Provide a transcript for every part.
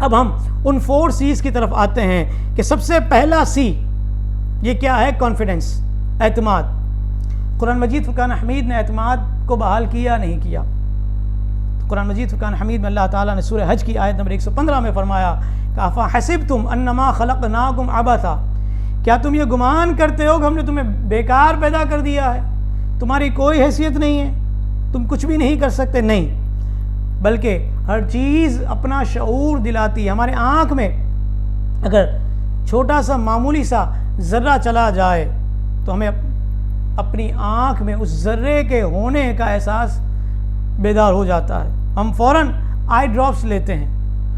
اب ہم ان 4 C's کی طرف آتے ہیں کہ سب سے پہلا C یہ کیا ہے؟ کانفیڈنس، اعتماد۔ قرآن مجید فرقان حمید نے اعتماد کو بحال کیا نہیں کیا؟ قرآن مجید فرقان حمید میں اللہ تعالیٰ نے سورہ حج کی آیت نمبر 115 میں فرمایا کہ افحسبتم انما خلقناکم عبثا، کیا تم یہ گمان کرتے ہو کہ ہم نے تمہیں بیکار پیدا کر دیا ہے، تمہاری کوئی حیثیت نہیں ہے، تم کچھ بھی نہیں کر سکتے؟ نہیں، بلکہ ہر چیز اپنا شعور دلاتی ہے۔ ہمارے آنکھ میں اگر چھوٹا سا معمولی سا ذرہ چلا جائے تو ہمیں اپنی آنکھ میں اس ذرے کے ہونے کا احساس بیدار ہو جاتا ہے۔ ہم فوراً آئی ڈراپس لیتے ہیں،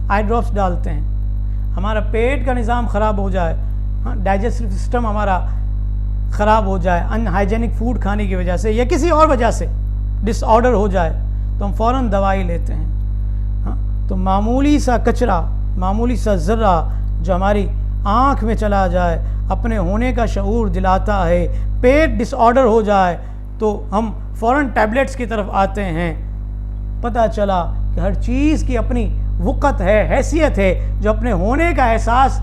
آئی ڈراپس ڈالتے ہیں۔ ہمارا پیٹ کا نظام خراب ہو جائے، ڈائجسٹو سسٹم ہمارا خراب ہو جائے ان ہائیجینک فوڈ کھانے کی وجہ سے یا کسی اور وجہ سے ڈس آرڈر ہو جائے تو ہم فوراً دوائی لیتے ہیں۔ تو معمولی سا کچرا، معمولی سا ذرہ جو ہماری آنکھ میں چلا جائے اپنے ہونے کا شعور دلاتا ہے۔ پیٹ ڈس آرڈر ہو جائے تو ہم فوراً ٹیبلٹس کی طرف آتے ہیں۔ پتہ چلا کہ ہر چیز کی اپنی وقت ہے، حیثیت ہے جو اپنے ہونے کا احساس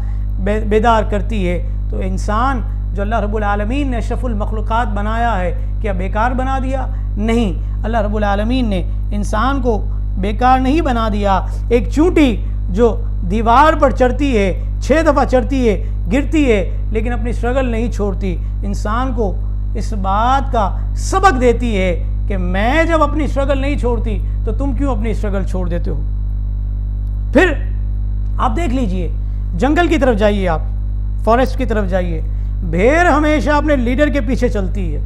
بیدار کرتی ہے۔ تو انسان جو اللہ رب العالمین نے اشرف المخلوقات بنایا ہے کیا بیکار بنا دیا؟ نہیں، اللہ رب العالمین نے انسان کو بیکار نہیں بنا دیا۔ ایک چونٹی جو دیوار پر چڑھتی ہے، 6 دفعہ چڑھتی ہے، گرتی ہے، لیکن اپنی اسٹرگل نہیں چھوڑتی، انسان کو اس بات کا سبق دیتی ہے کہ میں جب اپنی اسٹرگل نہیں چھوڑتی تو تم کیوں اپنی اسٹرگل چھوڑ دیتے ہو؟ پھر آپ دیکھ لیجئے، جنگل کی طرف جائیے، آپ فارسٹ کی طرف جائیے، بھیڑ ہمیشہ اپنے لیڈر کے پیچھے چلتی ہے،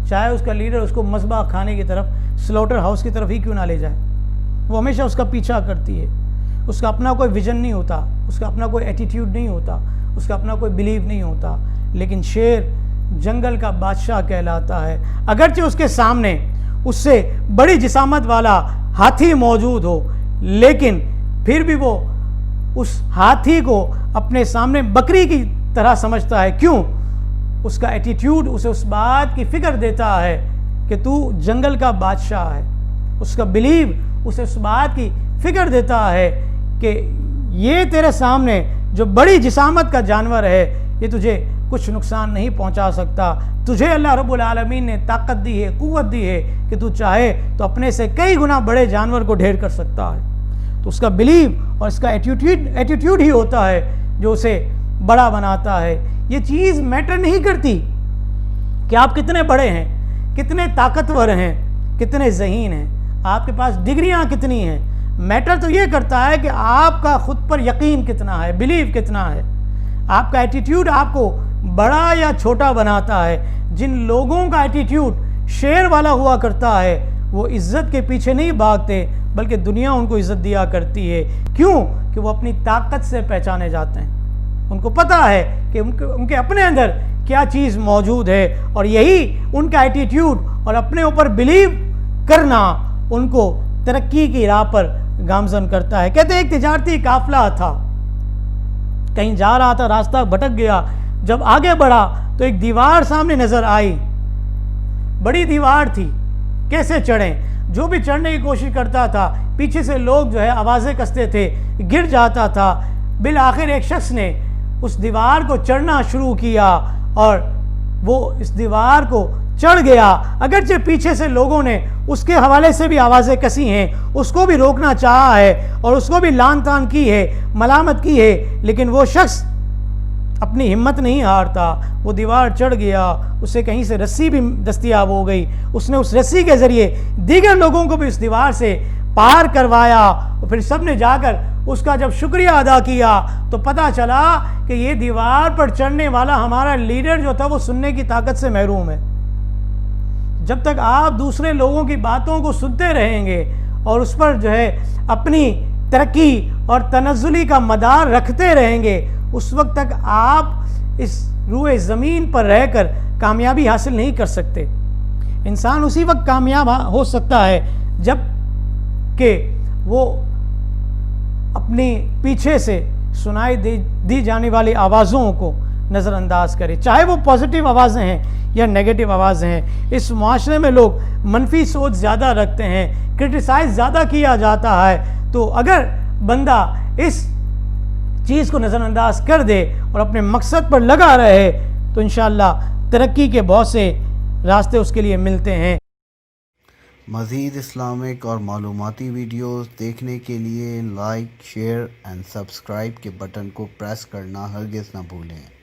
چاہے اس کا لیڈر اس کو مذبح کھانے کی طرف، سلوٹر ہاؤس کی طرف ہی کیوں نہ لے جائے، وہ ہمیشہ اس کا پیچھا کرتی ہے۔ اس کا اپنا کوئی ویژن نہیں ہوتا، اس کا اپنا کوئی ایٹیٹیوڈ نہیں ہوتا، اس کا اپنا کوئی بلیو نہیں ہوتا۔ لیکن شیر جنگل کا بادشاہ کہلاتا ہے، اگرچہ اس کے سامنے اس سے بڑی جسامت والا ہاتھی موجود ہو، لیکن پھر بھی وہ اس ہاتھی کو اپنے سامنے بکری کی طرح سمجھتا ہے۔ کیوں؟ اس کا ایٹیٹیوڈ اسے اس بات کی فکر دیتا ہے کہ تو جنگل کا بادشاہ ہے، اس کا بلیو اسے اس بات کی فکر دیتا ہے کہ یہ تیرے سامنے جو بڑی جسامت کا جانور ہے یہ تجھے کچھ نقصان نہیں پہنچا سکتا۔ تجھے اللہ رب العالمین نے طاقت دی ہے، قوت دی ہے کہ تو چاہے تو اپنے سے کئی گنا بڑے جانور کو ڈھیر کر سکتا ہے۔ تو اس کا بلیو اور اس کا ایٹیٹیوڈ ہی ہوتا ہے جو اسے بڑا بناتا ہے۔ یہ چیز میٹر نہیں کرتی کہ آپ کتنے بڑے ہیں، کتنے طاقتور ہیں، کتنے ذہین ہیں، آپ کے پاس ڈگریاں کتنی ہیں۔ میٹر تو یہ کرتا ہے کہ آپ کا خود پر یقین کتنا ہے، بلیو کتنا ہے۔ آپ کا ایٹیٹیوڈ آپ کو بڑا یا چھوٹا بناتا ہے۔ جن لوگوں کا ایٹیٹیوڈ شیر والا ہوا کرتا ہے وہ عزت کے پیچھے نہیں بھاگتے بلکہ دنیا ان کو عزت دیا کرتی ہے۔ کیوں؟ کہ وہ اپنی طاقت سے پہچانے جاتے ہیں، ان کو پتہ ہے کہ ان کے اپنے اندر کیا چیز موجود ہے، اور یہی ان کا ایٹیٹیوڈ اور اپنے اوپر بلیو کرنا ان کو ترقی کی راہ پر گامزن کرتا ہے۔ کہتے ہیں ایک تجارتی قافلہ تھا، کہیں جا رہا تھا، راستہ بھٹک گیا، جب آگے بڑھا تو ایک دیوار سامنے نظر آئی، بڑی دیوار تھی، کیسے چڑھیں؟ جو بھی چڑھنے کی کوشش کرتا تھا پیچھے سے لوگ جو ہے آوازیں کستے تھے، گر جاتا تھا۔ بالآخر ایک شخص نے اس دیوار کو چڑھنا شروع کیا اور وہ اس دیوار کو چڑھ گیا، اگرچہ پیچھے سے لوگوں نے اس کے حوالے سے بھی آوازیں کسی ہیں، اس کو بھی روکنا چاہا ہے اور اس کو بھی لان تان کی ہے، ملامت کی ہے، لیکن وہ شخص اپنی ہمت نہیں ہارتا، وہ دیوار چڑھ گیا، اسے کہیں سے رسی بھی دستیاب ہو گئی، اس نے اس رسی کے ذریعے دیگر لوگوں کو بھی اس دیوار سے پار کروایا، اور پھر سب نے جا کر اس کا جب شکریہ ادا کیا تو پتہ چلا کہ یہ دیوار پر چڑھنے والا ہمارا لیڈر جو تھا وہ سننے کی طاقت سے محروم ہے۔ جب تک آپ دوسرے لوگوں کی باتوں کو سنتے رہیں گے اور اس پر جو ہے اپنی ترقی اور تنزلی کا مدار رکھتے رہیں گے، اس وقت تک آپ اس روئے زمین پر رہ کر کامیابی حاصل نہیں کر سکتے۔ انسان اسی وقت کامیاب ہو سکتا ہے جب کہ وہ اپنی پیچھے سے سنائی دی جانے والی آوازوں کو نظر انداز کرے، چاہے وہ پازیٹیو آوازیں ہیں یا نیگیٹو آوازیں ہیں۔ اس معاشرے میں لوگ منفی سوچ زیادہ رکھتے ہیں، کرٹیسائز زیادہ کیا جاتا ہے، تو اگر بندہ اس چیز کو نظر انداز کر دے اور اپنے مقصد پر لگا رہے تو انشاءاللہ ترقی کے بہت سے راستے اس کے لیے ملتے ہیں۔ مزید اسلامک اور معلوماتی ویڈیوز دیکھنے کے لیے لائک، شیئر اینڈ سبسکرائب کے بٹن کو پریس کرنا ہرگز نہ بھولیں۔